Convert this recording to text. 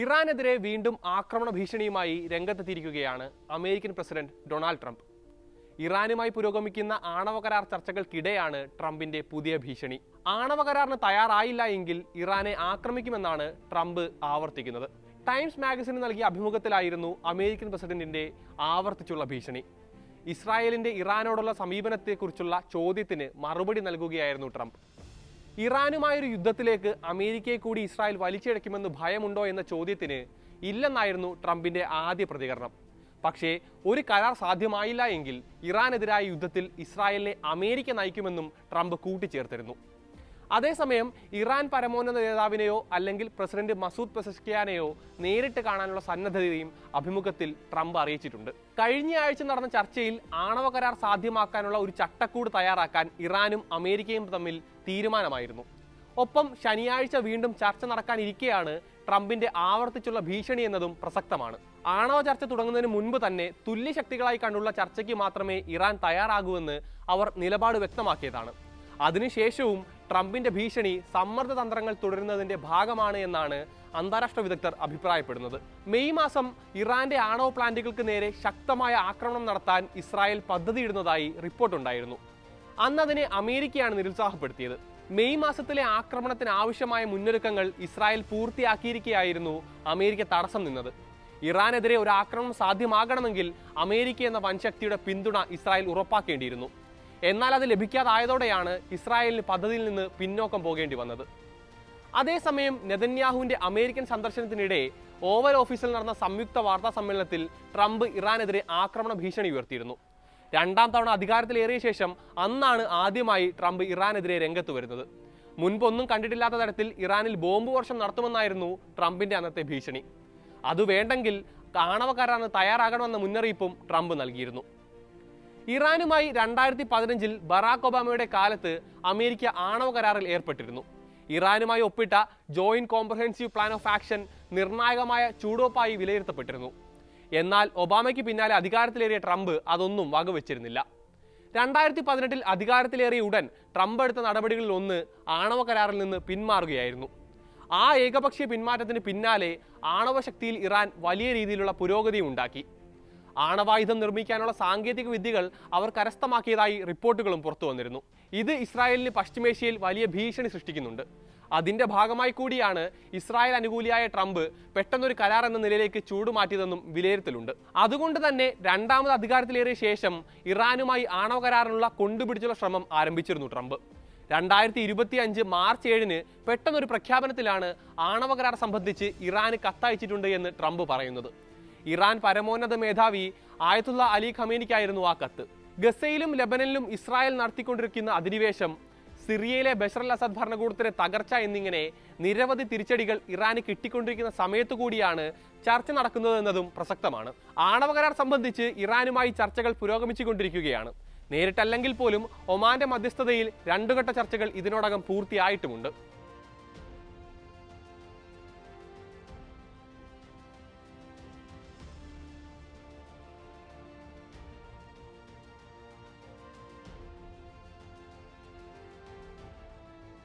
ഇറാനെതിരെ വീണ്ടും ആക്രമണ ഭീഷണിയുമായി രംഗത്തെത്തിയിരിക്കുകയാണ് അമേരിക്കൻ പ്രസിഡന്റ് ഡൊണാൾഡ് ട്രംപ്. ഇറാനുമായി പുരോഗമിക്കുന്ന ആണവ കരാർ ചർച്ചകൾക്കിടെയാണ് ട്രംപിന്റെ പുതിയ ഭീഷണി. ആണവ കരാറിന് തയ്യാറായില്ല എങ്കിൽ ഇറാനെ ആക്രമിക്കുമെന്നാണ് ട്രംപ് ആവർത്തിക്കുന്നത്. ടൈംസ് മാഗസിന് നൽകിയ അഭിമുഖത്തിലായിരുന്നു അമേരിക്കൻ പ്രസിഡന്റിന്റെ ആവർത്തിച്ചുള്ള ഭീഷണി. ഇസ്രായേലിന്റെ ഇറാനോടുള്ള സമീപനത്തെക്കുറിച്ചുള്ള ചോദ്യത്തിന് മറുപടി നൽകുകയായിരുന്നു ട്രംപ്. ഇറാനുമായൊരു യുദ്ധത്തിലേക്ക് അമേരിക്കയെ കൂടി ഇസ്രായേൽ വലിച്ചിഴക്കുമെന്ന് ഭയമുണ്ടോ എന്ന ചോദ്യത്തിന് ഇല്ലെന്നായിരുന്നു ട്രംപിന്റെ ആദ്യ പ്രതികരണം. പക്ഷേ ഒരു കരാർ സാധ്യമായില്ല എങ്കിൽ ഇറാനെതിരായ യുദ്ധത്തിൽ ഇസ്രായേലിനെ അമേരിക്ക നയിക്കുമെന്നും ട്രംപ് കൂട്ടിച്ചേർത്തിരുന്നു. അതേസമയം ഇറാൻ പരമോന്നത നേതാവിനെയോ അല്ലെങ്കിൽ പ്രസിഡന്റ് മസൂദ് പെസഷ്കിയാനെയോ നേരിട്ട് കാണാനുള്ള സന്നദ്ധതയും അഭിമുഖത്തിൽ ട്രംപ് അറിയിച്ചിട്ടുണ്ട്. കഴിഞ്ഞ ആഴ്ച നടന്ന ചർച്ചയിൽ ആണവ കരാർ സാധ്യമാക്കാനുള്ള ഒരു ചട്ടക്കൂട് തയ്യാറാക്കാൻ ഇറാനും അമേരിക്കയും തമ്മിൽ തീരുമാനമായിരുന്നു. ഒപ്പം ശനിയാഴ്ച വീണ്ടും ചർച്ച നടക്കാനിരിക്കെയാണ് ട്രംപിന്റെ ആവർത്തിച്ചുള്ള ഭീഷണി എന്നതും പ്രസക്തമാണ്. ആണവ ചർച്ച തുടങ്ങുന്നതിന് മുൻപ് തന്നെ തുല്യശക്തികളായി കണ്ടുള്ള ചർച്ചയ്ക്ക് മാത്രമേ ഇറാൻ തയ്യാറാകൂവെന്ന് അവർ നിലപാട് വ്യക്തമാക്കിയതാണ്. അതിനുശേഷവും ട്രംപിന്റെ ഭീഷണി സമ്മർദ്ദ തന്ത്രങ്ങൾ തുടരുന്നതിന്റെ ഭാഗമാണ് എന്നാണ് അന്താരാഷ്ട്ര വിദഗ്ധർ അഭിപ്രായപ്പെടുന്നത്. മെയ് മാസം ഇറാന്റെ ആണവ പ്ലാന്റുകൾക്ക് നേരെ ശക്തമായ ആക്രമണം നടത്താൻ ഇസ്രായേൽ പദ്ധതിയിടുന്നതായി റിപ്പോർട്ടുണ്ടായിരുന്നു. അന്നതിനെ അമേരിക്കയാണ് നിരുത്സാഹപ്പെടുത്തിയത്. മെയ് മാസത്തിലെ ആക്രമണത്തിന് ആവശ്യമായ മുന്നൊരുക്കങ്ങൾ ഇസ്രായേൽ പൂർത്തിയാക്കിയിരിക്കെയായിരുന്നു അമേരിക്ക തടസ്സം നിന്നത്. ഇറാനെതിരെ ഒരു ആക്രമണം സാധ്യമാകണമെങ്കിൽ അമേരിക്ക എന്ന വൻശക്തിയുടെ പിന്തുണ ഇസ്രായേൽ ഉറപ്പാക്കേണ്ടിയിരുന്നു. എന്നാൽ അത് ലഭിക്കാതായതോടെയാണ് ഇസ്രായേലിന് പദ്ധതിയിൽ നിന്ന് പിന്നോക്കം പോകേണ്ടി വന്നത്. അതേസമയം നെതന്യാഹുവിന്റെ അമേരിക്കൻ സന്ദർശനത്തിനിടെ ഓവൽ ഓഫീസിൽ നടന്ന സംയുക്ത വാർത്താ സമ്മേളനത്തിൽ ട്രംപ് ഇറാനെതിരെ ആക്രമണ ഭീഷണി ഉയർത്തിയിരുന്നു. രണ്ടാം തവണ അധികാരത്തിലേറിയ ശേഷം അന്നാണ് ആദ്യമായി ട്രംപ് ഇറാനെതിരെ രംഗത്ത് വരുന്നത്. മുൻപൊന്നും കണ്ടിട്ടില്ലാത്ത തരത്തിൽ ഇറാനിൽ ബോംബ് വർഷം നടത്തുമെന്നായിരുന്നു ട്രംപിന്റെ അന്നത്തെ ഭീഷണി. അത് വേണ്ടെങ്കിൽ ആണവ കരാറിന് തയ്യാറാകണമെന്ന മുന്നറിയിപ്പും ട്രംപ് നൽകിയിരുന്നു. ഇറാനുമായി 2015 ബറാക് ഒബാമയുടെ കാലത്ത് അമേരിക്ക ആണവ കരാറിൽ ഏർപ്പെട്ടിരുന്നു. ഇറാനുമായി ഒപ്പിട്ട joint comprehensive plan of action നിർണായകമായ ചൂടുവെപ്പായി വിലയിരുത്തപ്പെട്ടിരുന്നു. എന്നാൽ ഒബാമയ്ക്ക് പിന്നാലെ അധികാരത്തിലേറിയ ട്രംപ് അതൊന്നും വകവെച്ചിരുന്നില്ല. 2018 അധികാരത്തിലേറിയ ഉടൻ ട്രംപ് എടുത്ത നടപടികളിൽ ഒന്ന് ആണവ കരാറിൽ നിന്ന് പിന്മാറുകയായിരുന്നു. ആ ഏകപക്ഷീയ പിന്മാറ്റത്തിന് പിന്നാലെ ആണവ ശക്തിയിൽ ഇറാൻ വലിയ രീതിയിലുള്ള പുരോഗതി ഉണ്ടാക്കി. ആണവായുധം നിർമ്മിക്കാനുള്ള സാങ്കേതിക വിദ്യകൾ അവർ കരസ്ഥമാക്കിയതായി റിപ്പോർട്ടുകളും പുറത്തു വന്നിരുന്നു. ഇത് ഇസ്രായേലിന് പശ്ചിമേഷ്യയിൽ വലിയ ഭീഷണി സൃഷ്ടിക്കുന്നുണ്ട്. അതിന്റെ ഭാഗമായി കൂടിയാണ് ഇസ്രായേൽ അനുകൂലിയായ ട്രംപ് പെട്ടെന്നൊരു കരാർ എന്ന നിലയിലേക്ക് ചൂടുമാറ്റിയതെന്നും വിലയിരുത്തലുണ്ട്. അതുകൊണ്ട് തന്നെ രണ്ടാമത് അധികാരത്തിലേറിയ ശേഷം ഇറാനുമായി ആണവ കരാറിനുള്ള കൊണ്ടുപിടിച്ചുള്ള ശ്രമം ആരംഭിച്ചിരുന്നു ട്രംപ്. 2025 മാർച്ച് 7 പെട്ടെന്നൊരു പ്രഖ്യാപനത്തിലാണ് ആണവ കരാർ സംബന്ധിച്ച് ഇറാന് കത്തയച്ചിട്ടുണ്ട് എന്ന് ട്രംപ് പറയുന്നത്. ഇറാൻ പരമോന്നത മേധാവി ആയത്തുള്ള അലി ഖമേനിക്കായിരുന്നു ആ കത്ത്. ഗസയിലും ലെബനനിലും ഇസ്രായേൽ നടത്തിക്കൊണ്ടിരിക്കുന്ന അധിനിവേശം, സിറിയയിലെ ബഷർ അൽ അസദ് ഭരണകൂടത്തിന്റെ തകർച്ച എന്നിങ്ങനെ നിരവധി തിരിച്ചടികൾ ഇറാന് കിട്ടിക്കൊണ്ടിരിക്കുന്ന സമയത്തു കൂടിയാണ് ചർച്ച നടക്കുന്നതെന്നതും പ്രസക്തമാണ്. ആണവ കരാർ സംബന്ധിച്ച് ഇറാനുമായി ചർച്ചകൾ പുരോഗമിച്ചുകൊണ്ടിരിക്കുകയാണ്. നേരിട്ടല്ലെങ്കിൽ പോലും ഒമാന്റെ മധ്യസ്ഥതയിൽ 2 ഘട്ട ചർച്ചകൾ ഇതിനോടകം പൂർത്തിയായിട്ടുമുണ്ട്.